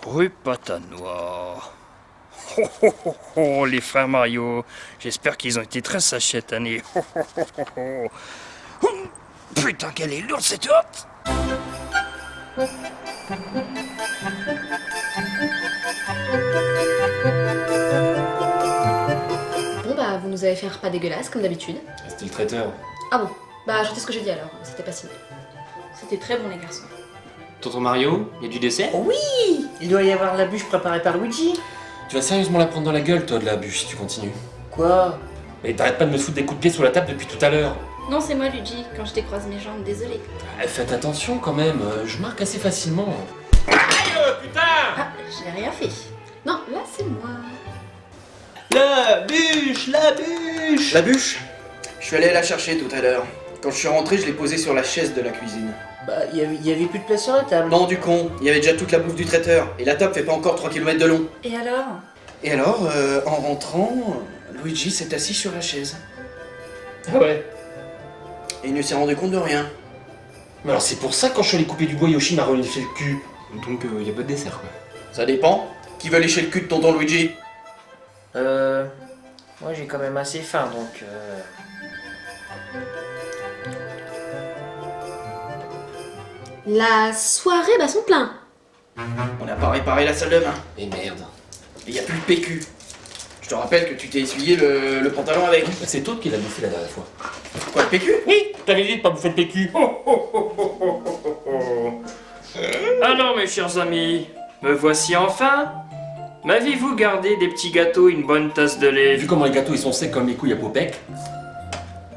Rue Patanoire. Oh, oh, oh, oh, les frères Mario. J'espère qu'ils ont été très sages cette année. Oh, oh, oh, oh, oh. Oh, putain, qu'elle est lourde cette hotte. Bon bah, vous nous avez fait un repas dégueulasse, comme d'habitude. C'était le traiteur. Ah bon, bah ajoutez ce que j'ai dit alors, c'était pas si mal. C'était très bon les garçons. Tonton Mario, il y a du dessert? Oui, il doit y avoir la bûche préparée par Luigi. Tu vas sérieusement la prendre dans la gueule, toi, de la bûche, si tu continues. Quoi? Mais t'arrêtes pas de me foutre des coups de pied sous la table depuis tout à l'heure. Non, c'est moi Luigi, quand je décroise mes jambes, désolé. Faites attention quand même, je marque assez facilement. Aïe, putain! Ah, j'ai rien fait. Non, là c'est moi. La bûche, la bûche. La bûche? Je suis allé la chercher tout à l'heure. Quand je suis rentré, je l'ai posée sur la chaise de la cuisine. Bah, y avait plus de place sur la table. Non, du con, il y avait déjà toute la bouffe du traiteur. Et la table fait pas encore 3 km de long. Et alors? Et alors, en rentrant, Luigi s'est assis sur la chaise. Ah ouais? Et il ne s'est rendu compte de rien. Mais alors c'est pour ça que quand je suis allé couper du bois, Yoshi m'a relié le cul. Donc y a pas de dessert quoi. Ça dépend. Qui veut lécher le cul de tonton Luigi? Moi j'ai quand même assez faim donc La soirée bat son plein. On n'a pas réparé la salle de bain. Et merde. Et il n'y a plus de PQ. Je te rappelle que tu t'es essuyé le pantalon avec. C'est toi qui l'a bouffé la dernière fois. Quoi, le PQ? Oui, t'avais dit de pas bouffer de PQ. Alors mes chers amis, me voici enfin. M'avez-vous gardé des petits gâteaux, une bonne tasse de lait? Vu comment les gâteaux ils sont secs comme les couilles à Popek,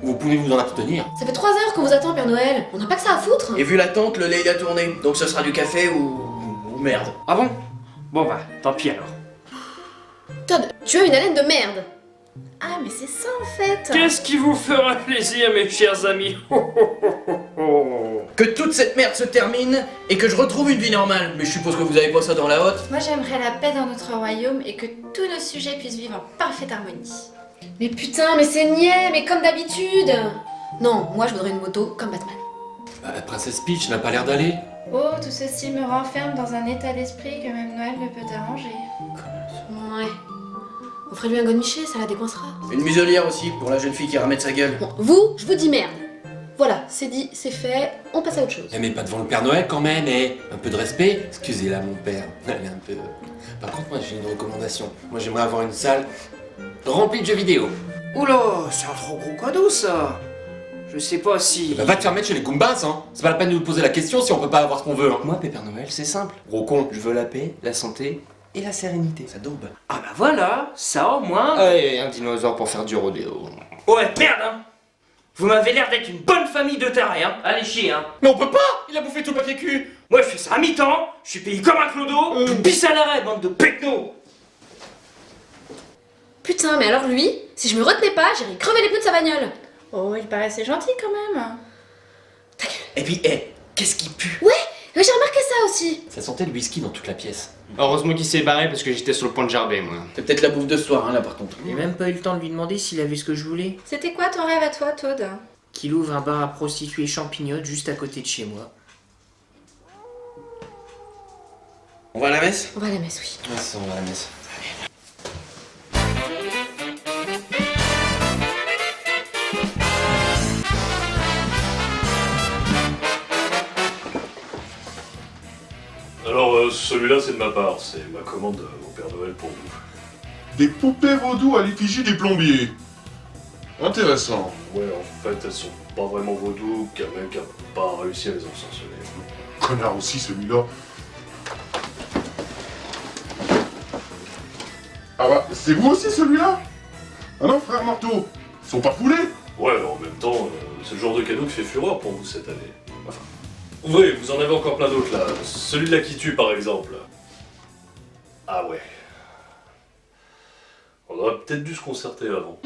vous pouvez vous en abstenir. Ça fait 3 heures qu'on vous attend, Père Noël. On n'a pas que ça à foutre. Et vu l'attente, le lait il a tourné. Donc ce sera du café ou merde. Ah bon? Bon bah, tant pis alors. Todd, tu as une haleine de merde. Ah, mais c'est ça en fait. Qu'est-ce qui vous fera plaisir mes chers amis? Que toute cette merde se termine et que je retrouve une vie normale. Mais je suppose que vous avez pas ça dans la hotte. Moi j'aimerais la paix dans notre royaume et que tous nos sujets puissent vivre en parfaite harmonie. Mais putain, mais c'est niais, mais comme d'habitude. Non, moi je voudrais une moto comme Batman. Bah, la princesse Peach n'a pas l'air d'aller. Oh, tout ceci me renferme dans un état d'esprit que même Noël ne peut arranger. Ouais. Offrez-lui un godemiché, ça la décoincera. Une muselière aussi pour la jeune fille qui ramène sa gueule. Bon, vous, je vous dis merde. Voilà, c'est dit, c'est fait, on passe à autre chose. Eh mais pas devant le Père Noël quand même, et un peu de respect. Excusez-la mon père, elle est un peu... Par contre moi j'ai une recommandation. Moi j'aimerais avoir une salle remplie de jeux vidéo. Oula, c'est un trop gros cadeau ça. Je sais pas si... Bah va te faire mettre chez les Goombas hein. C'est pas la peine de nous poser la question si on peut pas avoir ce qu'on veut hein. Moi, Père Noël, c'est simple. Gros con. Je veux la paix, la santé et la sérénité. Ça daube. Ah bah voilà, ça au moins... Allez, un dinosaure pour faire du rodéo. Ouais, merde hein. Vous m'avez l'air d'être une bonne famille de tarés hein. Allez chier hein. Mais on peut pas. Il a bouffé tout le papier cul. Moi je fais ça à mi-temps, je suis payé comme un clodo, pisse à l'arrêt, bande de pecnos. Putain, mais alors lui, si je me retenais pas, j'irais crever les pneus de sa bagnole. Oh, il paraissait gentil quand même. Et puis, qu'est-ce qui pue? Mais j'ai remarqué ça aussi. Ça sentait le whisky dans toute la pièce. Heureusement qu'il s'est barré parce que j'étais sur le point de gerber, moi. C'est peut-être la bouffe de ce soir, hein, là par contre. j'ai même pas eu le temps de lui demander s'il avait ce que je voulais. C'était quoi ton rêve à toi, Toad? Qu'il ouvre un bar à prostituées champignottes juste à côté de chez moi. On va à la messe? On va à la messe, oui. Ouais, ça on va à la messe. Alors, celui-là, c'est de ma part. C'est ma commande au Père Noël pour vous. Des poupées vaudou à l'effigie des plombiers. Intéressant. Ouais, en fait, elles sont pas vraiment vaudou, qu'un mec a pas réussi à les ensorceler. Connard aussi celui-là. Ah bah, c'est vous aussi celui-là? Ah non, frère Marteau, ils sont pas foulés? Ouais, en même temps, c'est le genre de cadeau qui fait fureur pour vous cette année. Enfin, ouvrez, vous en avez encore plein d'autres là. Celui de la qui tue, par exemple. Ah ouais. On aurait peut-être dû se concerter avant.